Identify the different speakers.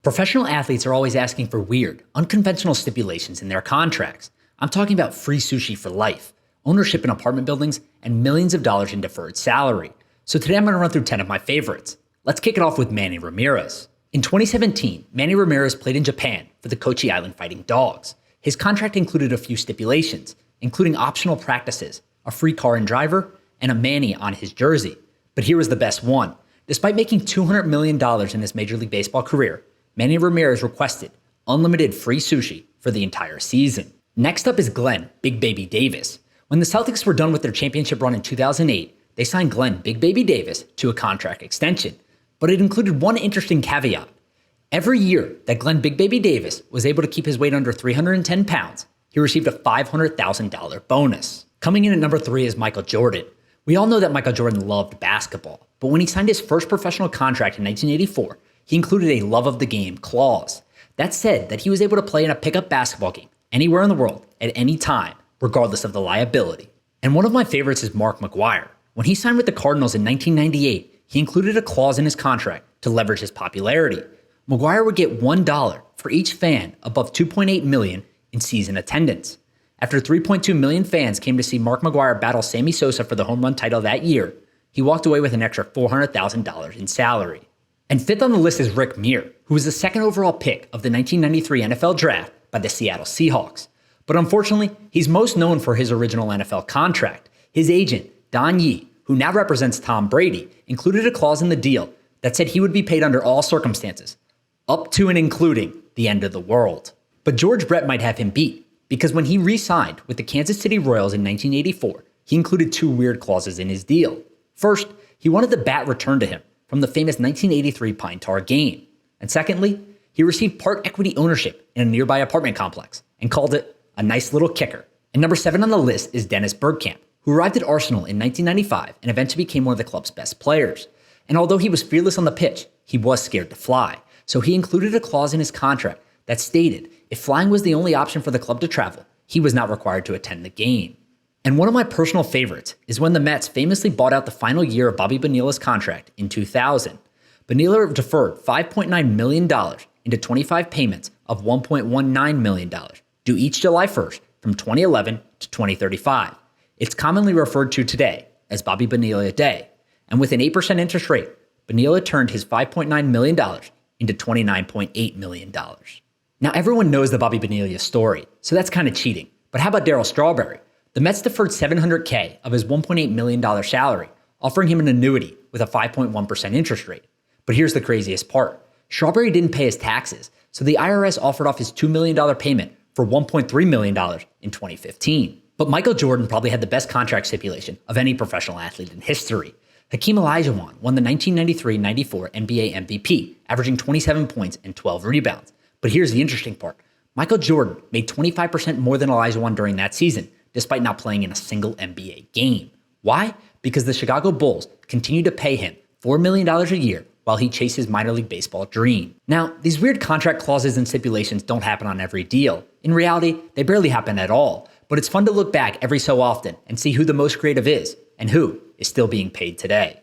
Speaker 1: Professional athletes are always asking for weird, unconventional stipulations in their contracts. I'm talking about free sushi for life, ownership in apartment buildings, and millions of dollars in deferred salary. So today I'm going to run through 10 of my favorites. Let's kick it off with Manny Ramirez. In 2017, Manny Ramirez played in Japan for the Kochi Island Fighting Dogs. His contract included a few stipulations, including optional practices, a free car and driver, and a Manny on his jersey. But here was the best one. Despite making $200 million in his Major League Baseball career, Manny Ramirez requested unlimited free sushi for the entire season. Next up is Glenn Big Baby Davis. When the Celtics were done with their championship run in 2008, they signed Glenn Big Baby Davis to a contract extension. But it included one interesting caveat. Every year that Glenn Big Baby Davis was able to keep his weight under 310 pounds, he received a $500,000 bonus. Coming in at number 3 is Michael Jordan. We all know that Michael Jordan loved basketball, but when he signed his first professional contract in 1984, he included a love of the game clause. That said that he was able to play in a pickup basketball game anywhere in the world at any time, regardless of the liability. And one of my favorites is Mark McGwire. When he signed with the Cardinals in 1998, he included a clause in his contract to leverage his popularity. McGwire would get $1 for each fan above 2.8 million in season attendance. After 3.2 million fans came to see Mark McGwire battle Sammy Sosa for the home run title that year, he walked away with an extra $400,000 in salary. And fifth on the list is Rick Muir, who was the second overall pick of the 1993 NFL Draft by the Seattle Seahawks. But unfortunately, he's most known for his original NFL contract. His agent, Don Yee, who now represents Tom Brady, included a clause in the deal that said he would be paid under all circumstances, up to and including the end of the world. But George Brett might have him beat, because when he re-signed with the Kansas City Royals in 1984, he included two weird clauses in his deal. First, he wanted the bat returned to him from the famous 1983 Pine Tar game. And secondly, he received part equity ownership in a nearby apartment complex and called it a nice little kicker. And number 7 on the list is Dennis Bergkamp, who arrived at Arsenal in 1995 and eventually became one of the club's best players. And although he was fearless on the pitch, he was scared to fly. So he included a clause in his contract that stated if flying was the only option for the club to travel, he was not required to attend the game. And one of my personal favorites is when the Mets famously bought out the final year of Bobby Bonilla's contract in 2000. Bonilla deferred $5.9 million into 25 payments of $1.19 million, due each July 1st from 2011 to 2035. It's commonly referred to today as Bobby Bonilla Day. And with an 8% interest rate, Bonilla turned his $5.9 million into $29.8 million. Now everyone knows the Bobby Bonilla story, so that's kind of cheating. But how about Darryl Strawberry? The Mets deferred $700K of his $1.8 million salary, offering him an annuity with a 5.1% interest rate. But here's the craziest part. Strawberry didn't pay his taxes, so the IRS offered off his $2 million payment for $1.3 million in 2015. But Michael Jordan probably had the best contract stipulation of any professional athlete in history. Hakeem Olajuwon won the 1993-94 NBA MVP, averaging 27 points and 12 rebounds. But here's the interesting part. Michael Jordan made 25% more than Olajuwon during that season, despite not playing in a single NBA game. Why? Because the Chicago Bulls continued to pay him $4 million a year while he chased his minor league baseball dream. Now, these weird contract clauses and stipulations don't happen on every deal. In reality, they barely happen at all. But it's fun to look back every so often and see who the most creative is and who is still being paid today.